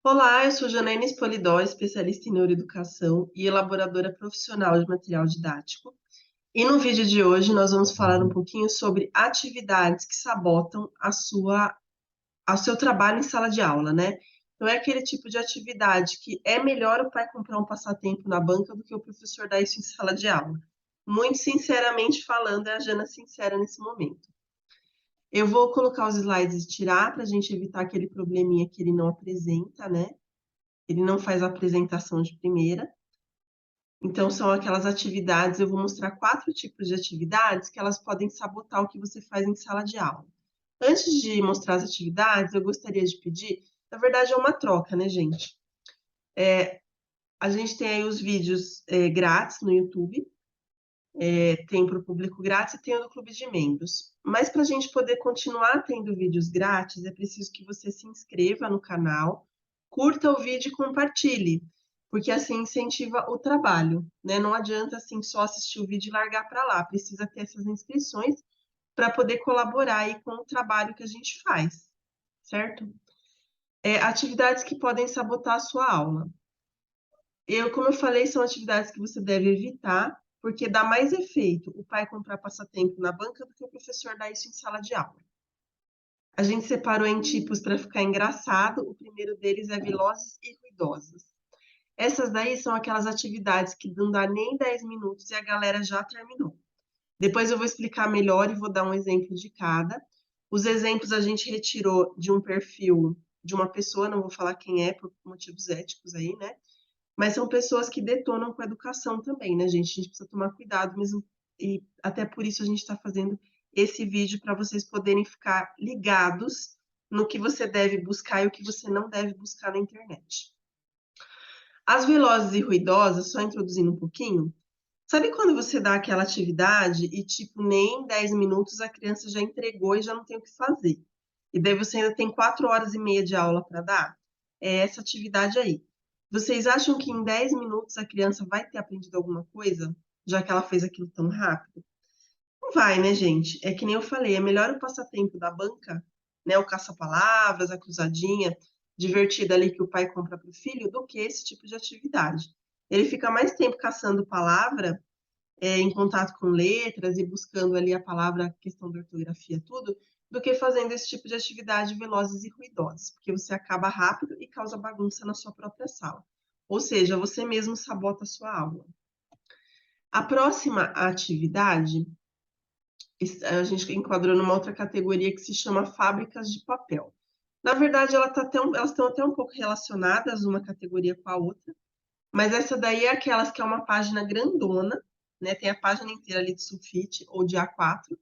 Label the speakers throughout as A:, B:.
A: Olá, eu sou Janaína Spolidó, especialista em neuroeducação e elaboradora profissional de material didático. E no vídeo de hoje nós vamos falar um pouquinho sobre atividades que sabotam ao seu trabalho em sala de aula, né? Então é aquele tipo de atividade que é melhor o pai comprar um passatempo na banca do que o professor dar isso em sala de aula. Muito sinceramente falando, é a Jana sincera nesse momento. Eu vou colocar os slides e tirar para a gente evitar aquele probleminha que ele não apresenta, né? Ele não faz a apresentação de primeira. Então, são aquelas atividades, eu vou mostrar 4 tipos de atividades que elas podem sabotar o que você faz em sala de aula. Antes de mostrar as atividades, eu gostaria de pedir, na verdade é uma troca, né, gente? A gente tem aí os vídeos grátis no YouTube, tem para o público grátis e tem o do Clube de Membros. Mas para a gente poder continuar tendo vídeos grátis, é preciso que você se inscreva no canal, curta o vídeo e compartilhe, porque assim incentiva o trabalho, né? Não adianta assim só assistir o vídeo e largar para lá, precisa ter essas inscrições para poder colaborar aí com o trabalho que a gente faz, certo? Atividades que podem sabotar a sua aula. Como eu falei, são atividades que você deve evitar, porque dá mais efeito o pai comprar passatempo na banca do que o professor dar isso em sala de aula. A gente separou em tipos para ficar engraçado. O primeiro deles é velozes e ruidosas. Essas daí são aquelas atividades que não dá nem 10 minutos e a galera já terminou. Depois eu vou explicar melhor e vou dar um exemplo de cada. Os exemplos a gente retirou de um perfil de uma pessoa, não vou falar quem é, por motivos éticos aí, né? Mas são pessoas que detonam com a educação também, né, gente? A gente precisa tomar cuidado mesmo, e até por isso a gente está fazendo esse vídeo para vocês poderem ficar ligados no que você deve buscar e o que você não deve buscar na internet. As velozes e ruidosas, só introduzindo um pouquinho, sabe quando você dá aquela atividade e, tipo, nem 10 minutos a criança já entregou e já não tem o que fazer? E daí você ainda tem 4 horas e meia de aula para dar? É essa atividade aí. Vocês acham que em 10 minutos a criança vai ter aprendido alguma coisa, já que ela fez aquilo tão rápido? Não vai, né, gente? É que nem eu falei, é melhor o passatempo da banca, né, o caça-palavras, a cruzadinha, divertida ali que o pai compra para o filho, do que esse tipo de atividade. Ele fica mais tempo caçando palavra, em contato com letras e buscando ali a palavra, questão da ortografia, tudo, do que fazendo esse tipo de atividade velozes e ruidosas, porque você acaba rápido e causa bagunça na sua própria sala. Ou seja, você mesmo sabota a sua aula. A próxima atividade, a gente enquadrou numa outra categoria que se chama fábricas de papel. Na verdade, elas estão até um pouco relacionadas uma categoria com a outra, mas essa daí é aquelas que é uma página grandona, né? Tem a página inteira ali de sulfite ou de A4.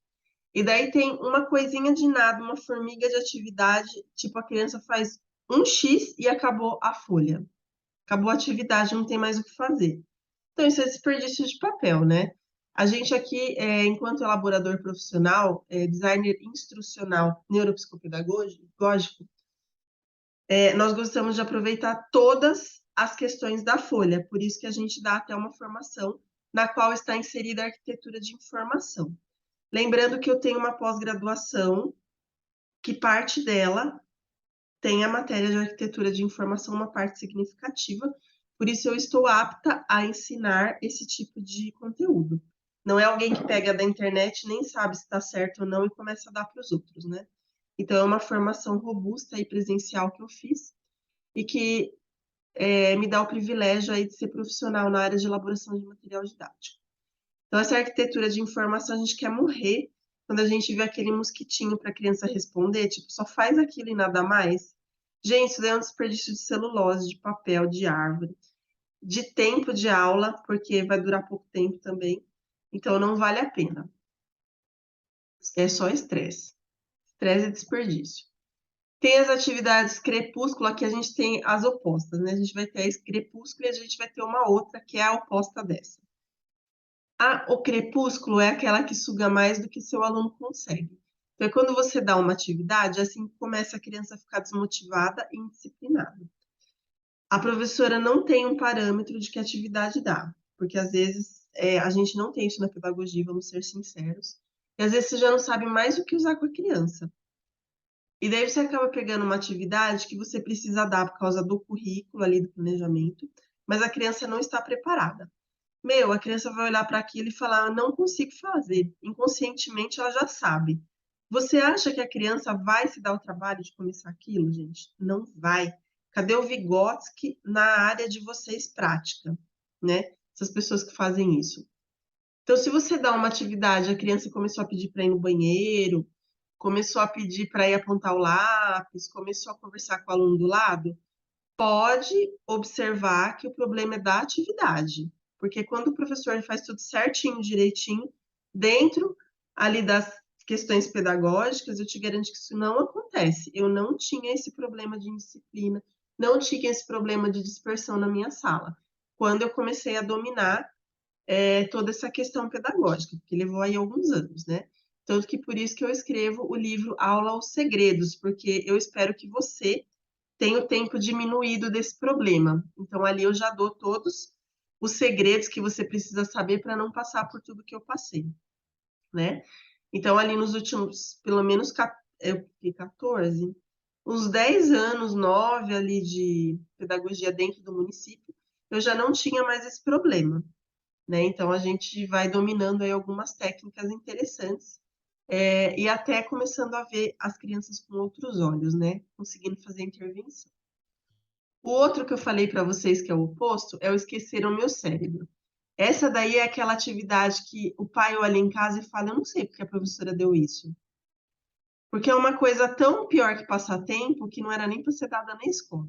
A: E daí tem uma coisinha de nada, uma formiga de atividade, tipo a criança faz um X e acabou a folha. Acabou a atividade, não tem mais o que fazer. Então, isso é desperdício de papel, né? A gente aqui, enquanto elaborador profissional, designer instrucional, neuropsicopedagógico, nós gostamos de aproveitar todas as questões da folha, por isso que a gente dá até uma formação na qual está inserida a arquitetura de informação. Lembrando que eu tenho uma pós-graduação, que parte dela tem a matéria de arquitetura de informação, uma parte significativa, por isso eu estou apta a ensinar esse tipo de conteúdo. Não é alguém que pega da internet, nem sabe se está certo ou não e começa a dar para os outros, né? Então, é uma formação robusta e presencial que eu fiz e que me dá o privilégio aí de ser profissional na área de elaboração de material didático. Então, essa arquitetura de informação, a gente quer morrer quando a gente vê aquele mosquitinho para a criança responder, tipo, só faz aquilo e nada mais. Gente, isso daí é um desperdício de celulose, de papel, de árvore, de tempo de aula, porque vai durar pouco tempo também. Então, não vale a pena. É só estresse. Estresse e desperdício. Tem as atividades crepúsculo, aqui a gente tem as opostas, né? A gente vai ter a crepúsculo e a gente vai ter uma outra que é a oposta dessa. O crepúsculo é aquela que suga mais do que seu aluno consegue. Então, é quando você dá uma atividade, assim começa a criança a ficar desmotivada e indisciplinada. A professora não tem um parâmetro de que atividade dá, porque às vezes a gente não tem isso na pedagogia, vamos ser sinceros, e às vezes você já não sabe mais o que usar com a criança. E daí você acaba pegando uma atividade que você precisa dar por causa do currículo ali, do planejamento, mas a criança não está preparada. Meu, a criança vai olhar para aquilo e falar: "Eu não consigo fazer". Inconscientemente ela já sabe. Você acha que a criança vai se dar o trabalho de começar aquilo, gente? Não vai. Cadê o Vygotsky na área de vocês prática, né? Essas pessoas que fazem isso. Então, se você dá uma atividade, a criança começou a pedir para ir no banheiro, começou a pedir para ir apontar o lápis, começou a conversar com o aluno do lado, pode observar que o problema é da atividade, porque quando o professor faz tudo certinho, direitinho, dentro ali das questões pedagógicas, eu te garanto que isso não acontece. Eu não tinha esse problema de indisciplina, não tinha esse problema de dispersão na minha sala. Quando eu comecei a dominar toda essa questão pedagógica, porque levou aí alguns anos, né? Tanto que por isso que eu escrevo o livro Aula aos Segredos, porque eu espero que você tenha o tempo diminuído desse problema. Então, ali eu já dou todos os segredos que você precisa saber para não passar por tudo que eu passei, né? Então, ali nos últimos, pelo menos, eu fiquei 14, uns 10 anos, 9 ali de pedagogia dentro do município, eu já não tinha mais esse problema, né? Então, a gente vai dominando aí algumas técnicas interessantes, e até começando a ver as crianças com outros olhos, né? Conseguindo fazer intervenção. O outro que eu falei para vocês que é o oposto é o esquecer o meu cérebro. Essa daí é aquela atividade que o pai olha em casa e fala: Eu não sei porque a professora deu isso. Porque é uma coisa tão pior que passar tempo que não era nem para ser dada na escola.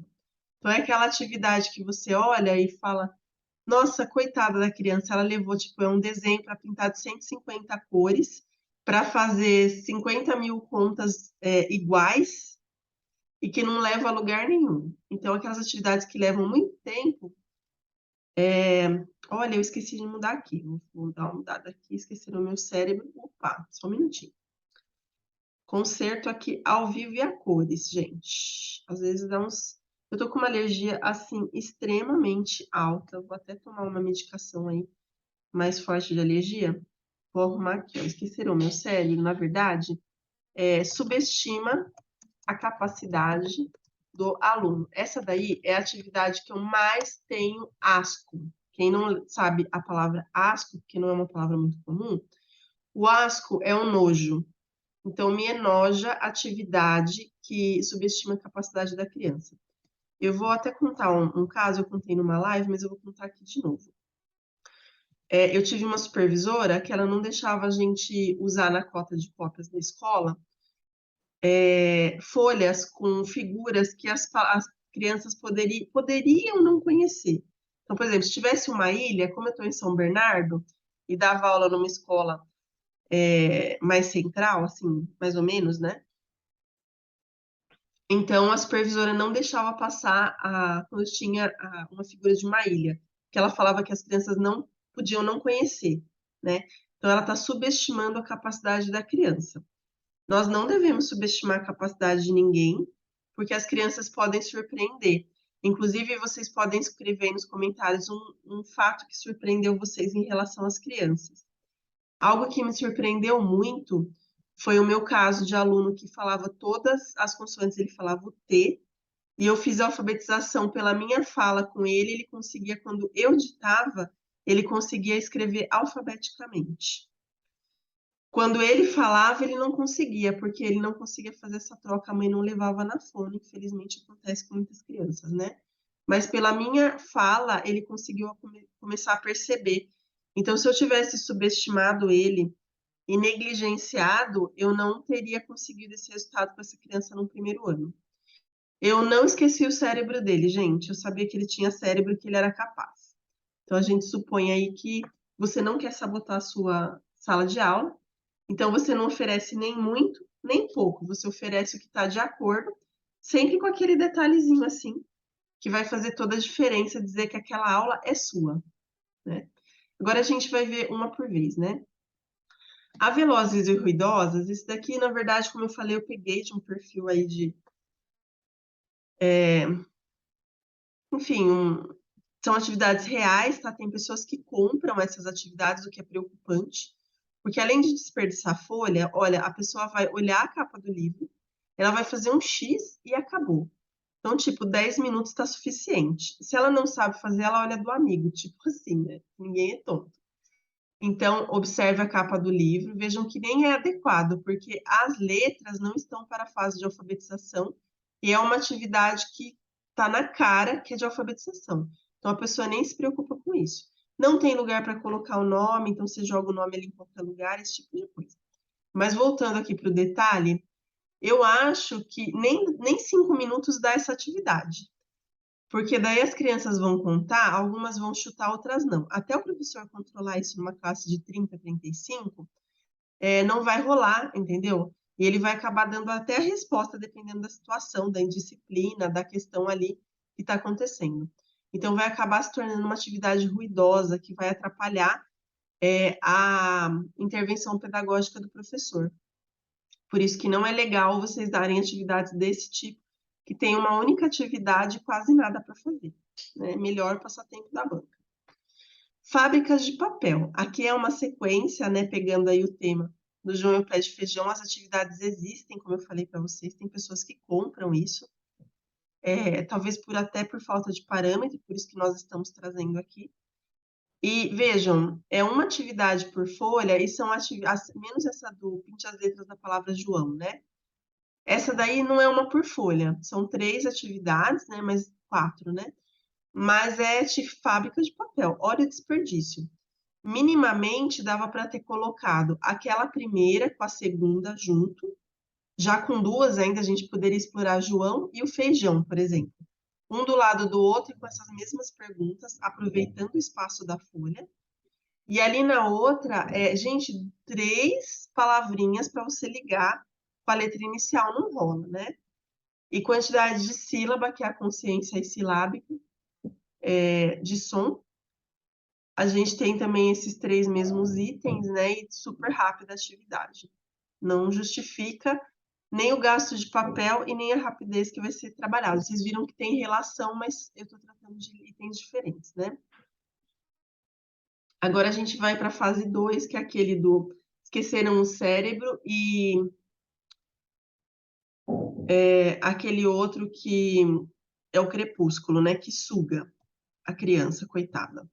A: Então, é aquela atividade que você olha e fala: Nossa, coitada da criança, ela levou, tipo, é um desenho para pintar de 150 cores, para fazer 50 mil contas iguais e que não leva a lugar nenhum. Então, aquelas atividades que levam muito tempo. Olha, eu esqueci de mudar aqui. Vou dar uma mudada aqui, esqueci no meu cérebro. Opa, só um minutinho. Concerto aqui ao vivo e a cores, gente. Às vezes dá uns. Eu tô com uma alergia assim extremamente alta. Vou até tomar uma medicação aí mais forte de alergia. Vou arrumar aqui, ó. Esqueceram o meu cérebro, na verdade, subestima a capacidade do aluno. Essa daí é a atividade que eu mais tenho asco. Quem não sabe a palavra asco, que não é uma palavra muito comum, o asco é um nojo. Então, me enoja a atividade que subestima a capacidade da criança. Eu vou até contar um caso, eu contei numa live, mas eu vou contar aqui de novo. Eu tive uma supervisora que ela não deixava a gente usar na cota de cópias da escola folhas com figuras que as crianças poderiam não conhecer. Então, por exemplo, se tivesse uma ilha, como eu estou em São Bernardo, e dava aula numa escola mais central, assim, mais ou menos, né? Então, a supervisora não deixava passar quando tinha uma figura de uma ilha, que ela falava que as crianças não podiam não conhecer, né? Então, ela está subestimando a capacidade da criança. Nós não devemos subestimar a capacidade de ninguém, porque as crianças podem surpreender. Inclusive, vocês podem escrever aí nos comentários um fato que surpreendeu vocês em relação às crianças. Algo que me surpreendeu muito foi o meu caso de aluno que falava todas as consoantes, ele falava o T, e eu fiz a alfabetização pela minha fala com ele, ele conseguia, quando eu ditava, ele conseguia escrever alfabeticamente. Quando ele falava, ele não conseguia, porque ele não conseguia fazer essa troca, a mãe não levava na fone, infelizmente acontece com muitas crianças, né? Mas pela minha fala, ele conseguiu começar a perceber. Então, se eu tivesse subestimado ele e negligenciado, eu não teria conseguido esse resultado com essa criança no primeiro ano. Eu não esqueci o cérebro dele, gente. Eu sabia que ele tinha cérebro e que ele era capaz. Então, a gente supõe aí que você não quer sabotar a sua sala de aula, então você não oferece nem muito, nem pouco. Você oferece o que está de acordo, sempre com aquele detalhezinho assim, que vai fazer toda a diferença dizer que aquela aula é sua, né? Agora a gente vai ver uma por vez, né? A velozes e ruidosas, isso daqui, na verdade, como eu falei, eu peguei de um perfil aí de, enfim, são atividades reais, tá? Tem pessoas que compram essas atividades, o que é preocupante, porque além de desperdiçar folha, olha, a pessoa vai olhar a capa do livro, ela vai fazer um X e acabou. Então, tipo, 10 minutos está suficiente. Se ela não sabe fazer, ela olha do amigo, tipo assim, né? Ninguém é tonto. Então, observe a capa do livro, vejam que nem é adequado, porque as letras não estão para a fase de alfabetização e é uma atividade que está na cara que é de alfabetização. Então, a pessoa nem se preocupa com isso. Não tem lugar para colocar o nome, então você joga o nome ali em qualquer lugar, esse tipo de coisa. Mas voltando aqui para o detalhe, eu acho que nem 5 minutos dá essa atividade. Porque daí as crianças vão contar, algumas vão chutar, outras não. Até o professor controlar isso numa classe de 30, 35, não vai rolar, entendeu? E ele vai acabar dando até a resposta, dependendo da situação, da indisciplina, da questão ali que está acontecendo. Então, vai acabar se tornando uma atividade ruidosa que vai atrapalhar a intervenção pedagógica do professor. Por isso que não é legal vocês darem atividades desse tipo, que tem uma única atividade e quase nada para fazer. Né? Melhor passatempo da banca. Fábricas de papel. Aqui é uma sequência, né? Pegando aí o tema do João e o Pé de Feijão. As atividades existem, como eu falei para vocês, tem pessoas que compram isso. Talvez até por falta de parâmetro, por isso que nós estamos trazendo aqui. E vejam, é uma atividade por folha, e são menos essa do pinte as letras da palavra João, né? Essa daí não é uma por folha, são 3 atividades, né? Mas 4, né? Mas é de fábrica de papel. Olha o desperdício. Minimamente dava para ter colocado aquela primeira com a segunda junto, já com 2 ainda a gente poderia explorar João e o feijão, por exemplo. Um do lado do outro e com essas mesmas perguntas, aproveitando o espaço da folha. E ali na outra, gente, 3 palavrinhas para você ligar com a letra inicial, não rola, né? E quantidade de sílaba, que é a consciência silábica, de som. A gente tem também esses 3 mesmos itens, né? E super rápida a atividade. Não justifica nem o gasto de papel e nem a rapidez que vai ser trabalhado. Vocês viram que tem relação, mas eu estou tratando de itens diferentes, né? Agora a gente vai para a fase 2, que é aquele do esqueceram o cérebro e aquele outro que é o crepúsculo, né? Que suga a criança, coitada.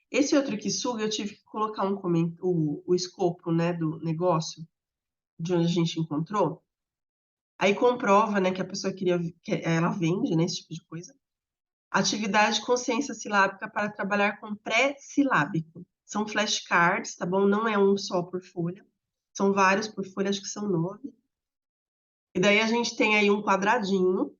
A: Esse outro que suga, eu tive que colocar o escopo, né, do negócio, de onde a gente encontrou. Aí comprova, né, que a pessoa queria, que ela vende, né, esse tipo de coisa. Atividade consciência silábica para trabalhar com pré-silábico. São flashcards, tá bom? Não é um só por folha. São vários por folha, acho que são 9. E daí a gente tem aí um quadradinho.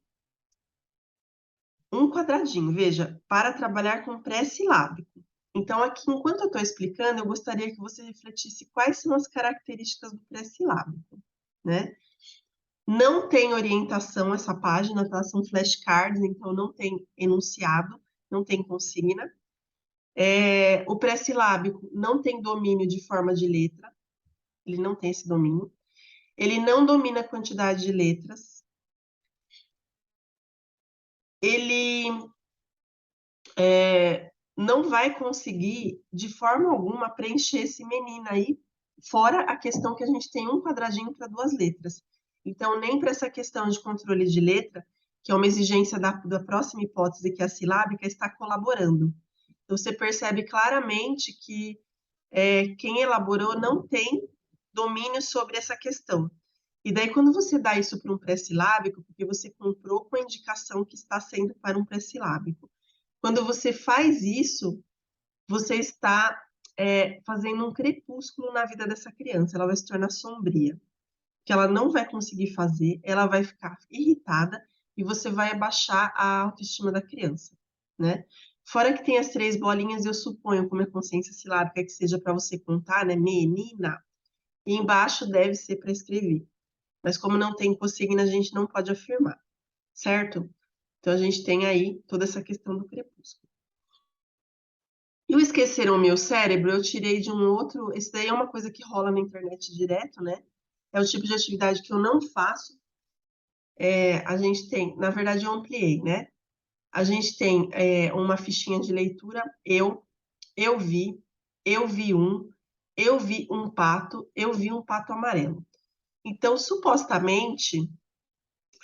A: Um quadradinho, veja, para trabalhar com pré-silábico. Então, aqui, enquanto eu estou explicando, eu gostaria que você refletisse quais são as características do pré-silábico, né? Não tem orientação essa página, tá? São flashcards, então não tem enunciado, não tem consigna. O pré-silábico não tem domínio de forma de letra, ele não tem esse domínio. Ele não domina a quantidade de letras. Ele não vai conseguir, de forma alguma, preencher esse menino aí, fora a questão que a gente tem um quadradinho para 2 letras. Então, nem para essa questão de controle de letra, que é uma exigência da próxima hipótese, que é a silábica, está colaborando. Então, você percebe claramente que quem elaborou não tem domínio sobre essa questão. E daí, quando você dá isso para um pré-silábico, porque você comprou com a indicação que está sendo para um pré-silábico, quando você faz isso, você está fazendo um crepúsculo na vida dessa criança. Ela vai se tornar sombria, que ela não vai conseguir fazer, ela vai ficar irritada e você vai abaixar a autoestima da criança, né? Fora que tem as 3 bolinhas, eu suponho, como é consciência silábica, que seja para você contar, né? Menina. E embaixo deve ser para escrever. Mas como não tem consigna, a gente não pode afirmar, certo? Então a gente tem aí toda essa questão do crepúsculo. E o Esqueceram o Meu Cérebro, eu tirei de um outro. Esse daí é uma coisa que rola na internet direto, né? É o tipo de atividade que eu não faço. A gente tem, na verdade, eu ampliei, né? A gente tem uma fichinha de leitura. Eu vi, eu vi um pato amarelo. Então, supostamente,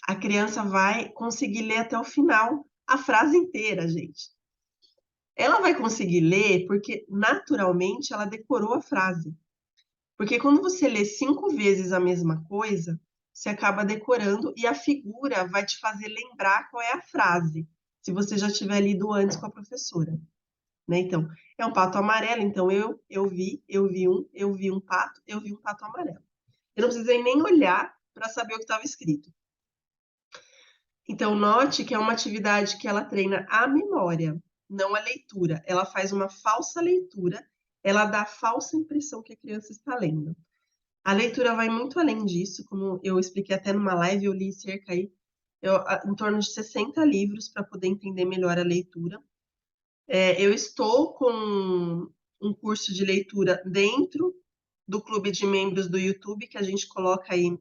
A: a criança vai conseguir ler até o final a frase inteira, gente. Ela vai conseguir ler porque, naturalmente, ela decorou a frase. Porque quando você lê 5 vezes a mesma coisa, você acaba decorando e a figura vai te fazer lembrar qual é a frase, se você já tiver lido antes com a professora, né? Então, é um pato amarelo, então eu vi um pato, eu vi um pato amarelo. Eu não precisei nem olhar para saber o que estava escrito. Então, note que é uma atividade que ela treina a memória, não a leitura. Ela faz uma falsa leitura, ela dá a falsa impressão que a criança está lendo. A leitura vai muito além disso, como eu expliquei até numa live, eu li cerca aí, em torno de 60 livros para poder entender melhor a leitura. Eu estou com um curso de leitura dentro do clube de membros do YouTube, que a gente coloca aí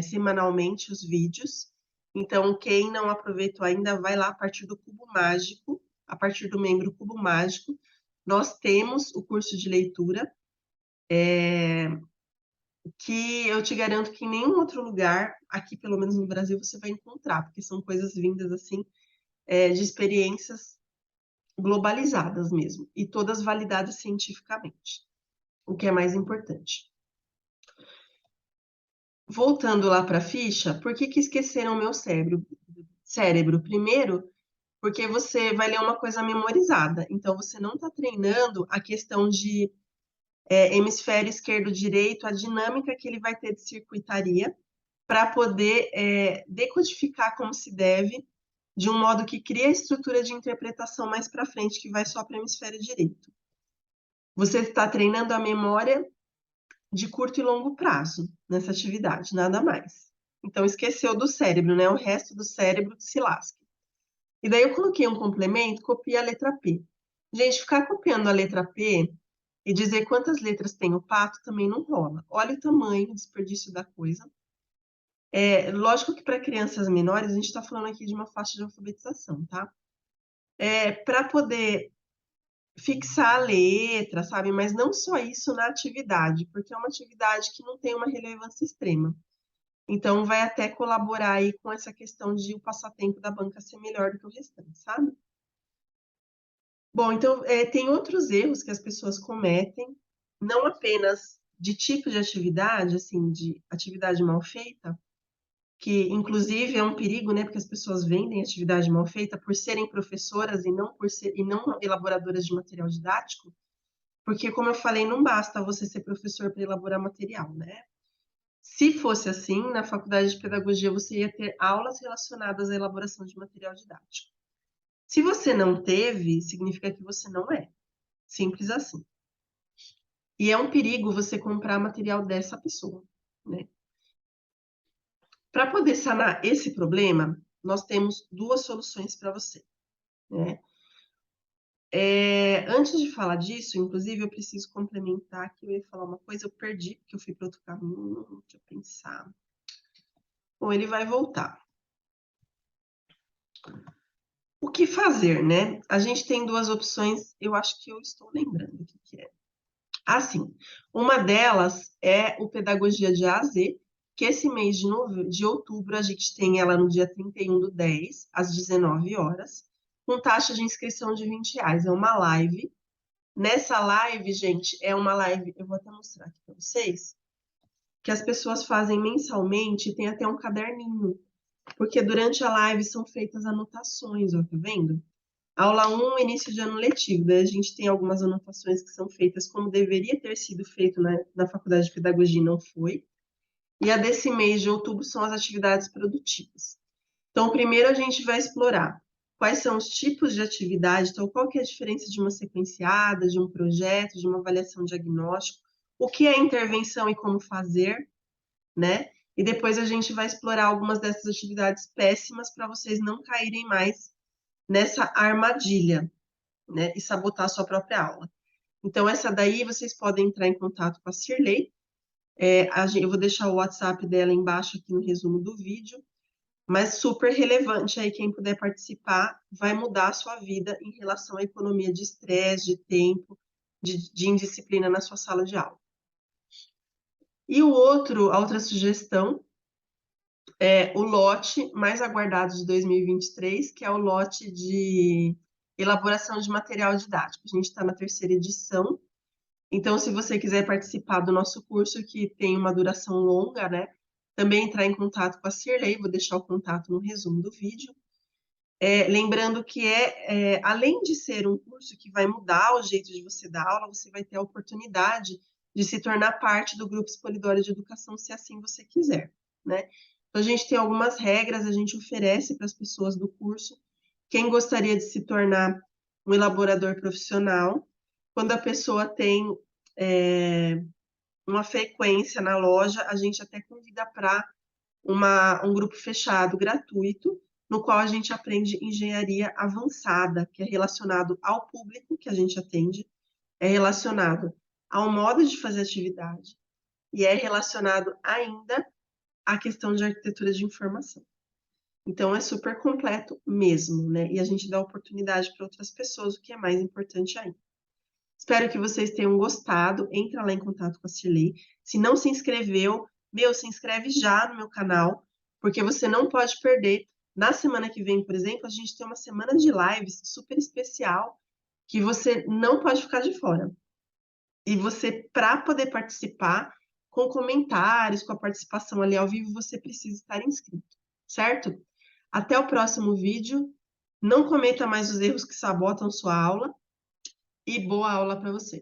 A: semanalmente os vídeos. Então, quem não aproveitou ainda, vai lá a partir do Cubo Mágico, a partir do membro Cubo Mágico. Nós temos o curso de leitura, que eu te garanto que em nenhum outro lugar, aqui pelo menos no Brasil, você vai encontrar, porque são coisas vindas assim, de experiências globalizadas mesmo, e todas validadas cientificamente, o que é mais importante. Voltando lá para a ficha, por que esqueceram o meu cérebro? Primeiro, porque você vai ler uma coisa memorizada, então você não está treinando a questão de hemisfério esquerdo-direito, a dinâmica que ele vai ter de circuitaria, para poder decodificar como se deve, de um modo que cria a estrutura de interpretação mais para frente, que vai só para o hemisfério direito. Você está treinando a memória de curto e longo prazo nessa atividade, nada mais. Então, esqueceu do cérebro, né? O resto do cérebro que se lasque. E daí eu coloquei um complemento, copiei a letra P. Gente, ficar copiando a letra P e dizer quantas letras tem o pato também não rola. Olha o tamanho, o desperdício da coisa. Lógico que para crianças menores, a gente está falando aqui de uma faixa de alfabetização, tá? Para poder fixar a letra, sabe? Mas não só isso na atividade, porque é uma atividade que não tem uma relevância extrema. Então, vai até colaborar aí com essa questão de o passatempo da banca ser melhor do que o restante, sabe? Bom, então, tem outros erros que as pessoas cometem, não apenas de tipo de atividade, assim, de atividade mal feita, que inclusive é um perigo, né? Porque as pessoas vendem atividade mal feita por serem professoras e não elaboradoras de material didático, porque, como eu falei, não basta você ser professor para elaborar material, né? Se fosse assim, na faculdade de pedagogia você ia ter aulas relacionadas à elaboração de material didático. Se você não teve, significa que você não é. Simples assim. E é um perigo você comprar material dessa pessoa, né? Para poder sanar esse problema, nós temos duas soluções para você, né? Antes de falar disso, inclusive, eu preciso complementar que eu ia falar uma coisa, eu perdi, porque eu fui para outro caminho, deixa eu pensar. Bom, ele vai voltar. O que fazer, né? A gente tem duas opções, eu acho que eu estou lembrando o que é. Assim, uma delas é o Pedagogia de A a Z, que esse mês de outubro a gente tem ela no dia 31/10, às 19 horas, com taxa de inscrição de R$ 20. É uma live. Nessa live, gente, é uma live, eu vou até mostrar aqui para vocês, que as pessoas fazem mensalmente, tem até um caderninho, porque durante a live são feitas anotações, ó, tá vendo? Aula 1, início de ano letivo. Daí a gente tem algumas anotações que são feitas como deveria ter sido feito na Faculdade de Pedagogia e não foi. E a desse mês de outubro são as atividades produtivas. Então, primeiro a gente vai explorar quais são os tipos de atividade, então qual que é a diferença de uma sequenciada, de um projeto, de uma avaliação diagnóstica, o que é intervenção e como fazer, né? E depois a gente vai explorar algumas dessas atividades péssimas para vocês não caírem mais nessa armadilha, né? E sabotar a sua própria aula. Então, essa daí vocês podem entrar em contato com a Cirlei. Eu vou deixar o WhatsApp dela embaixo aqui no resumo do vídeo, mas super relevante aí, quem puder participar, vai mudar a sua vida em relação à economia de estresse, de tempo, de indisciplina na sua sala de aula. E a outra sugestão o lote mais aguardado de 2023, que é o lote de elaboração de material didático. A gente está na 3ª edição, então se você quiser participar do nosso curso, que tem uma duração longa, né, também entrar em contato com a Cirlei, vou deixar o contato no resumo do vídeo. Lembrando que além de ser um curso que vai mudar o jeito de você dar aula, você vai ter a oportunidade de se tornar parte do Grupo Expolidora de Educação, se assim você quiser, né? Então, a gente tem algumas regras, a gente oferece para as pessoas do curso. Quem gostaria de se tornar um elaborador profissional, quando a pessoa tem uma frequência na loja, a gente até convida para um grupo fechado gratuito, no qual a gente aprende engenharia avançada, que é relacionado ao público que a gente atende, é relacionado ao modo de fazer atividade e é relacionado ainda à questão de arquitetura de informação. Então, é super completo mesmo, né? E a gente dá oportunidade para outras pessoas, o que é mais importante ainda. Espero que vocês tenham gostado. Entra lá em contato com a Cirlei. Se não se inscreveu, se inscreve já no meu canal, porque você não pode perder. Na semana que vem, por exemplo, a gente tem uma semana de lives super especial que você não pode ficar de fora. E você, para poder participar, com comentários, com a participação ali ao vivo, você precisa estar inscrito, certo? Até o próximo vídeo. Não cometa mais os erros que sabotam sua aula. E boa aula para você!